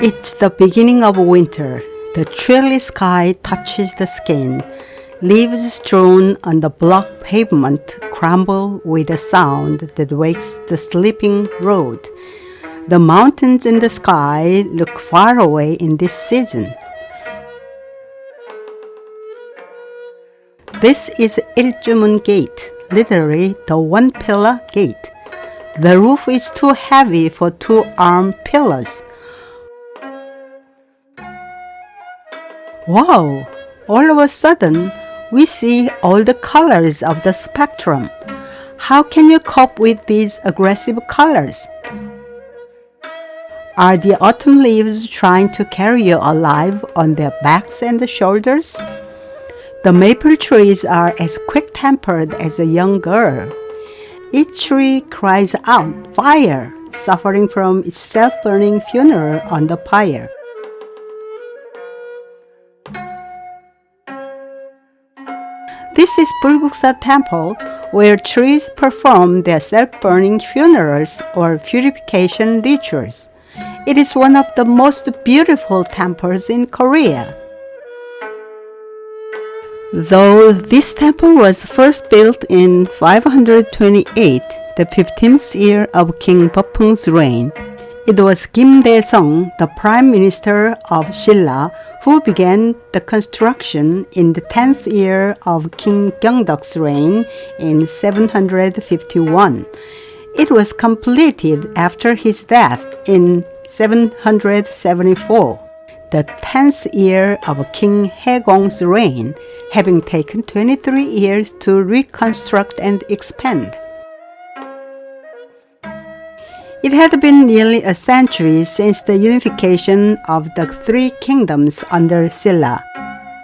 It's the beginning of winter. The chilly sky touches the skin. Leaves strewn on the block pavement crumble with a sound that wakes the sleeping road. The mountains in the sky look far away in this season. This is Anyangmung Gate, literally the one-pillar gate. The roof is too heavy for two-arm pillars. Wow! All of a sudden, we see all the colors of the spectrum. How can you cope with these aggressive colors? Are the autumn leaves trying to carry you alive on their backs and shoulders? The maple trees are as quick-tempered as a young girl. Each tree cries out, "Fire!" suffering from its self-burning funeral on the pyre. This is Bulguksa Temple, where trees perform their self-burning funerals or purification rituals. It is one of the most beautiful temples in Korea. Though this temple was first built in 528, the 15th year of King Popung's reign, it was Kim Dae-sung, the prime minister of Silla, who began the construction in the 10th year of King Gyeongdeok's reign in 751. It was completed after his death in 774, the 10th year of King Haegong's reign, having taken 23 years to reconstruct and expand. It had been nearly a century since the unification of the three kingdoms under Silla.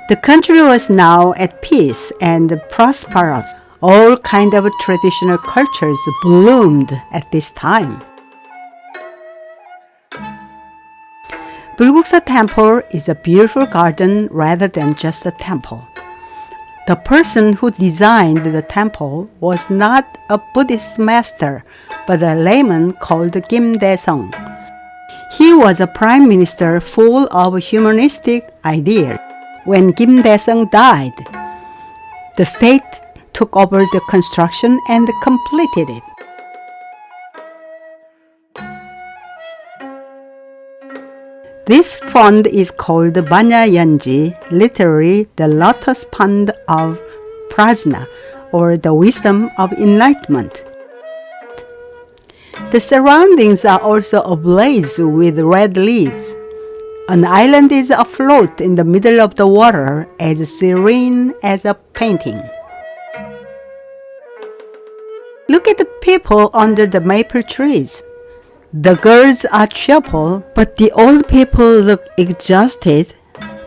The country was now at peace and prosperous. All kinds of traditional cultures bloomed at this time. Bulguksa Temple is a beautiful garden rather than just a temple. The person who designed the temple was not a Buddhist master, but a layman called Kim Dae-sung. He was a prime minister full of humanistic ideas. When Kim Dae-sung died, the state took over the construction and completed it. This pond is called Banyayanji, literally the lotus pond of prajna, or the wisdom of enlightenment. The surroundings are also ablaze with red leaves. An island is afloat in the middle of the water, as serene as a painting. Look at the people under the maple trees. The girls are cheerful, but the old people look exhausted,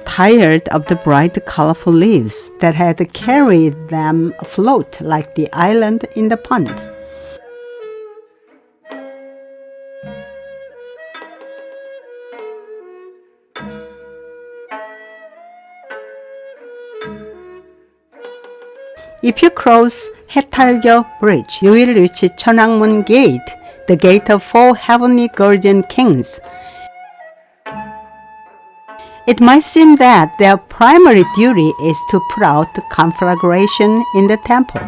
tired of the bright, colorful leaves that had carried them afloat like the island in the pond. If you cross Haetalgyo Bridge, you will reach Anyangmung Gate, the gate of four heavenly guardian kings. It might seem that their primary duty is to put out the conflagration in the temple.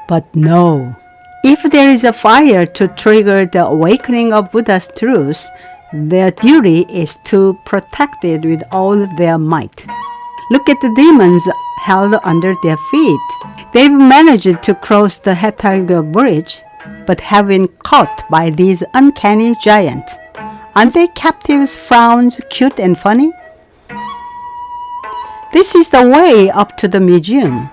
But no. If there is a fire to trigger the awakening of Buddha's truth, their duty is to protect it with all their might. Look at the demons held under their feet. They've managed to cross the Haetalgyo Bridge, but have been caught by these uncanny giants. Aren't they captives' frowns cute and funny? This is the way up to the museum.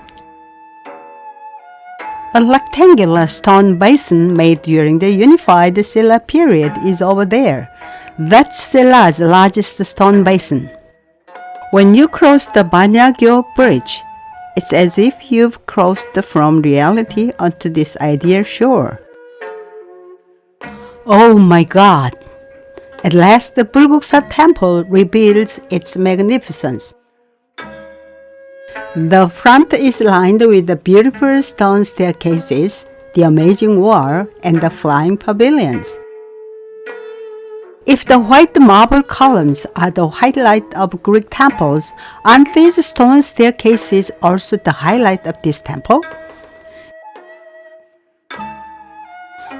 A rectangular stone basin made during the unified Silla period is over there. That's Silla's largest stone basin. When you cross the Banyagyo Bridge, it's as if you've crossed from reality onto this ideal shore. Oh my God! At last the Bulguksa Temple reveals its magnificence. The front is lined with the beautiful stone staircases, the amazing wall, and the flying pavilions. If the white marble columns are the highlight of Greek temples, aren't these stone staircases also the highlight of this temple?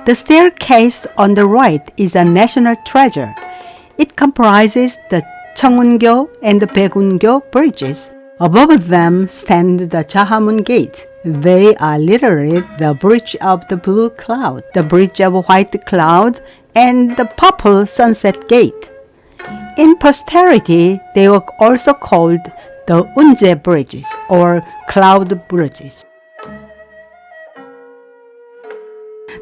The staircase on the right is a national treasure. It comprises the Cheongun-gyo and the Baegun-gyo bridges. Above them stand the Anyangmung Gate. They are literally the bridge of the blue cloud, the bridge of white cloud, and the purple sunset gate. In posterity, they were also called the Unje bridges or cloud bridges.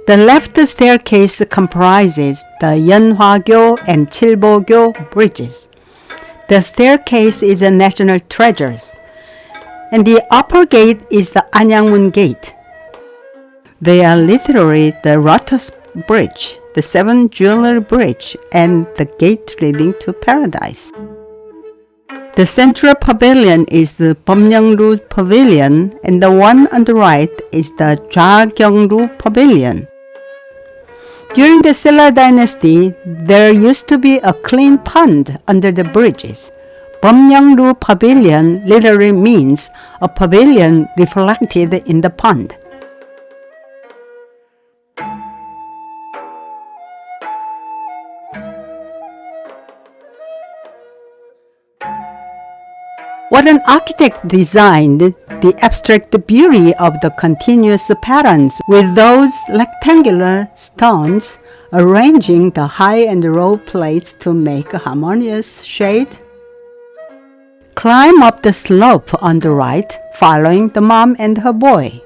The left staircase comprises the Yeonhwa-gyo and Chilbo-gyo bridges. The staircase is a national treasure, and the upper gate is the Anyangmung Gate. They are literally the Lotus Bridge, the seven jewelry bridge, and the gate leading to paradise. The central pavilion is the Pomyeong Pavilion, and the one on the right is the Jagyeongru Pavilion. During the Silla dynasty, there used to be a clean pond under the bridges. Pomyeong Pavilion literally means a pavilion reflected in the pond. What an architect designed the abstract beauty of the continuous patterns with those rectangular stones arranging the high and low plates to make a harmonious shade. Climb up the slope on the right, following the mom and her boy.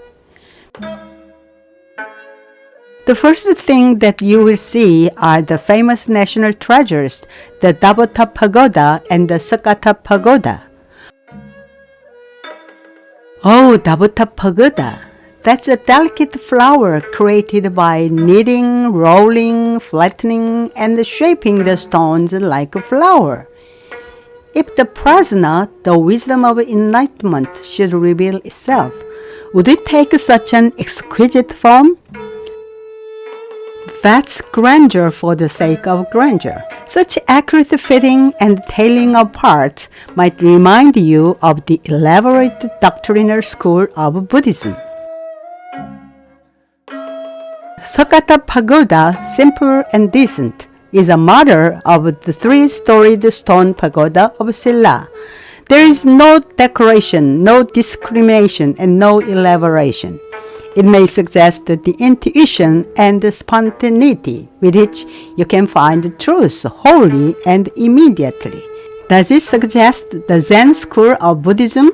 The first thing that you will see are the famous national treasures, the Dabota Pagoda and the Sakata Pagoda. Oh, Dabota Pagoda. That's a delicate flower created by kneading, rolling, flattening, and shaping the stones like a flower. If the prajna, the wisdom of enlightenment, should reveal itself, would it take such an exquisite form? That's grandeur for the sake of grandeur. Such accurate fitting and tailing of parts might remind you of the elaborate doctrinal school of Buddhism. Sakata Pagoda, simple and decent, is a model of the three-storied stone pagoda of Silla. There is no decoration, no discrimination, and no elaboration. It may suggest the intuition and the spontaneity with which you can find truth wholly and immediately. Does it suggest the Zen school of Buddhism?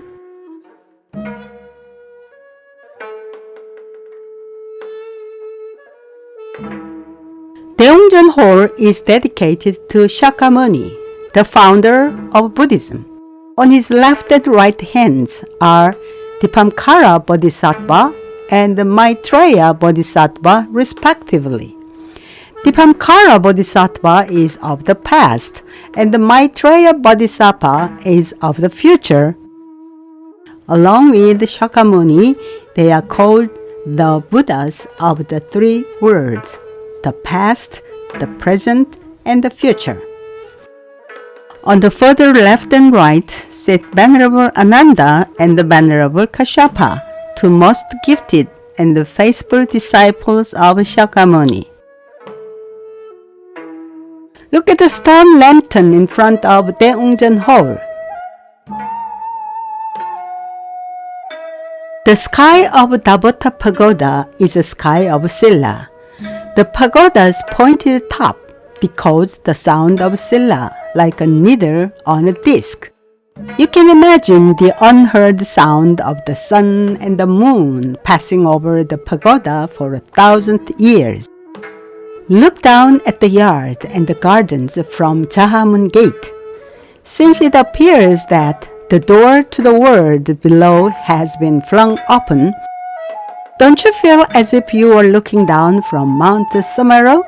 Guanamjon Hall is dedicated to Shakyamuni, the founder of Buddhism. On his left and right hands are Dipamkara Bodhisattva and Maitreya Bodhisattva respectively. Dipamkara Bodhisattva is of the past and the Maitreya Bodhisattva is of the future. Along with Shakyamuni, they are called the Buddhas of the three worlds, the past, the present, and the future. On the further left and right sit Venerable Ananda and the Venerable Kashyapa, two most gifted and faithful disciples of Shakyamuni. Look at the stone lantern in front of Anyangmung Hall. The sky of Dabota Pagoda is the sky of Silla. The pagoda's pointed top decodes the sound of Silla like a needle on a disc. You can imagine the unheard sound of the sun and the moon passing over the pagoda for 1,000 years. Look down at the yard and the gardens from Anyangmung Gate. Since it appears that the door to the world below has been flung open, don't you feel as if you were looking down from Mount Sumeru?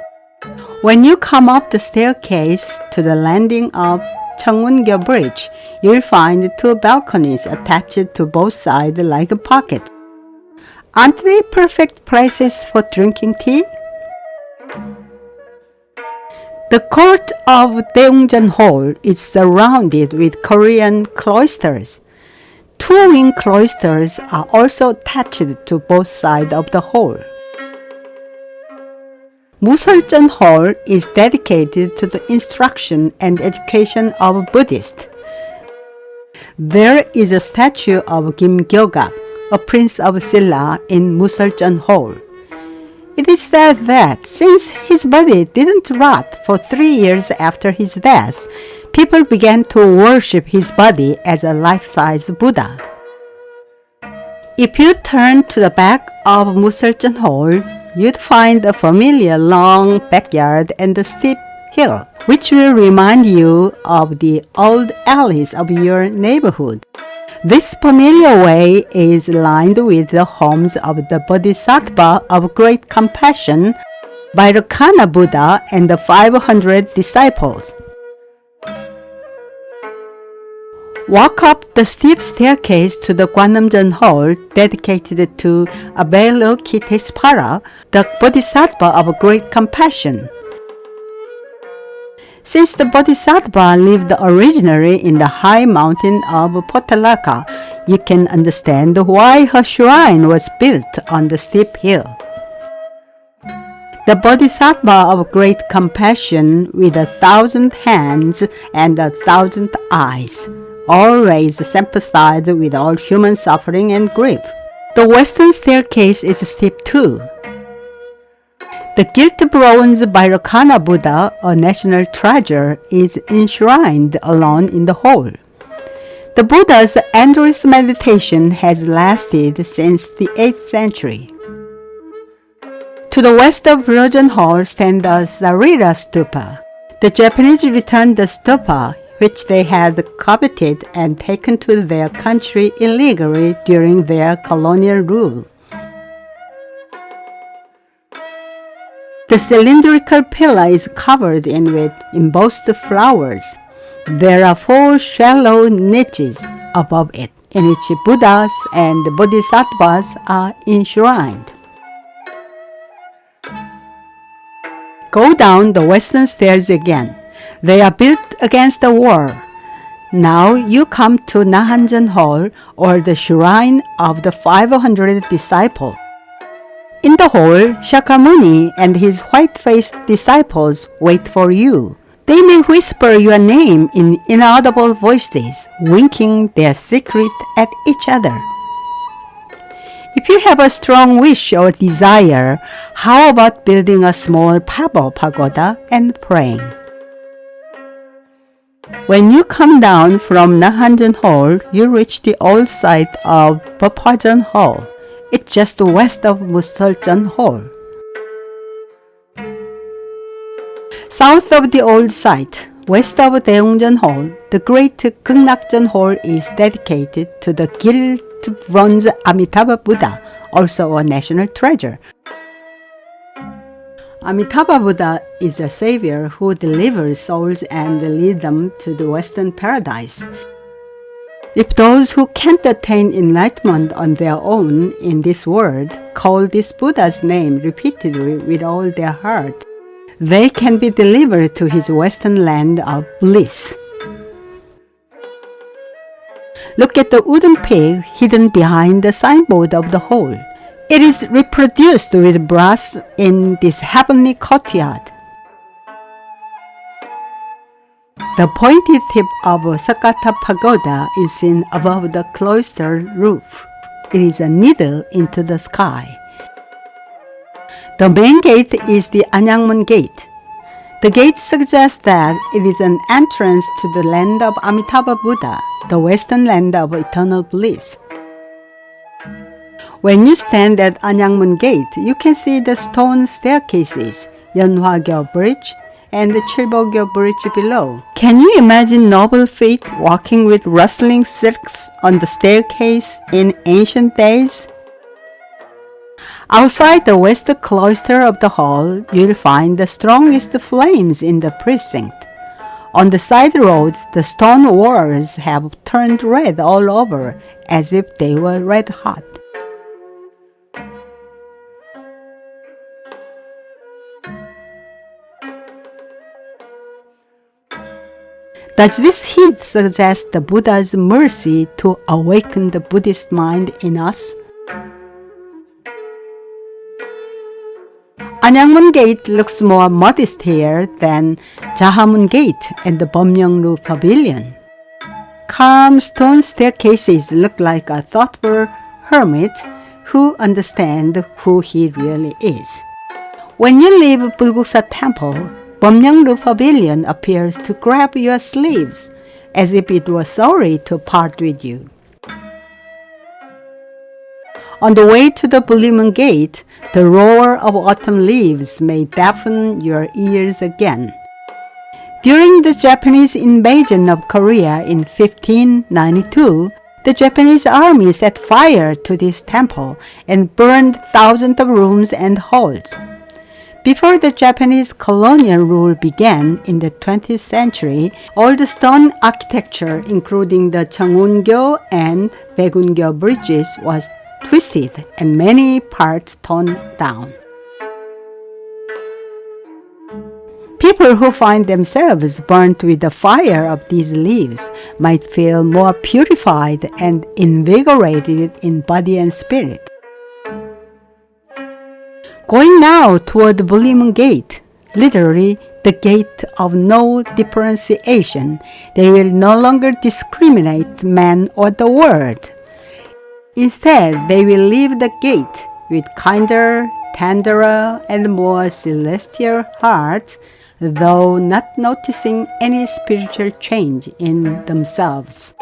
When you come up the staircase to the landing of Cheongun Bridge, you'll find two balconies attached to both sides like a pocket. Aren't they perfect places for drinking tea? The court of Anyangmung Hall is surrounded with Korean cloisters. Two wing cloisters are also attached to both sides of the hall. Museoljeon Hall is dedicated to the instruction and education of Buddhists. There is a statue of Kim Gyeogak, a prince of Silla, in Museoljeon Hall. It is said that since his body didn't rot for 3 years after his death, people began to worship his body as a life-size Buddha. If you turn to the back of Museoljeon Hall, you'd find a familiar long backyard and a steep hill, which will remind you of the old alleys of your neighborhood. This familiar way is lined with the homes of the Bodhisattva of Great Compassion, Vairocana Buddha, and the 500 disciples. Walk up the steep staircase to the Guanamjon Hall dedicated to Avalokitesvara, the Bodhisattva of Great Compassion. Since the Bodhisattva lived originally in the high mountain of Potalaka, you can understand why her shrine was built on the steep hill. The Bodhisattva of Great Compassion, with 1,000 hands and 1,000 eyes, always sympathized with all human suffering and grief. The western staircase is steep too. The gilt bronze Vairocana Buddha, a national treasure, is enshrined alone in the hall. The Buddha's endless meditation has lasted since the 8th century. To the west of Pavilion Hall stands the Sarira Stupa. The Japanese returned the stupa, which they had coveted and taken to their country illegally during their colonial rule. The cylindrical pillar is covered in with embossed flowers. There are 4 shallow niches above it, in which Buddhas and Bodhisattvas are enshrined. Go down the western stairs again. They are built against the wall. Now you come to Nahanjeon Hall, or the shrine of the 500 disciples. In the hall, Shakyamuni and his white-faced disciples wait for you. They may whisper your name in inaudible voices, winking their secret at each other. If you have a strong wish or desire, how about building a small pebble pagoda and praying? When you come down from Nahanjeon Hall, you reach the old site of Pomyeong Hall. It's just west of Museoljeon Hall. South of the old site, west of Anyangmung Hall, the great Guanamjon Hall is dedicated to the gilt bronze Amitabha Buddha, also a national treasure. Amitabha Buddha is a savior who delivers souls and leads them to the Western paradise. If those who can't attain enlightenment on their own in this world call this Buddha's name repeatedly with all their heart, they can be delivered to his Western land of bliss. Look at the wooden pig hidden behind the signboard of the hall. It is reproduced with brass in this heavenly courtyard. The pointed tip of Sakata Pagoda is seen above the cloister roof. It is a needle into the sky. The main gate is the Anyangmung Gate. The gate suggests that it is an entrance to the land of Amitabha Buddha, the western land of eternal bliss. When you stand at Anyangmung Gate, you can see the stone staircases, Yeonhwagyo Bridge, and the Chilbogyo Bridge below. Can you imagine noble feet walking with rustling silks on the staircase in ancient days? Outside the west cloister of the hall, you'll find the strongest flames in the precinct. On the side road, the stone walls have turned red all over, as if they were red hot. Does this heat suggest the Buddha's mercy to awaken the Buddhist mind in us? Anyangmung Gate looks more modest here than Jahamun Gate and the Pomyeong Pavilion. Calm stone staircases look like a thoughtful hermit who understands who he really is. When you leave Bulguksa Temple, Pomyeong Pavilion appears to grab your sleeves as if it was sorry to part with you. On the way to the Bulguksa Gate, the roar of autumn leaves may deafen your ears again. During the Japanese invasion of Korea in 1592, the Japanese army set fire to this temple and burned thousands of rooms and halls. Before the Japanese colonial rule began in the 20th century, all the stone architecture, including the Cheongun-gyo and Baegun-gyo bridges, was twisted and many parts torn down. People who find themselves burnt with the fire of these leaves might feel more purified and invigorated in body and spirit. Going now toward the Bulguksa Gate, literally the gate of no differentiation, they will no longer discriminate man or the world. Instead, they will leave the gate with kinder, tenderer, and more celestial hearts, though not noticing any spiritual change in themselves.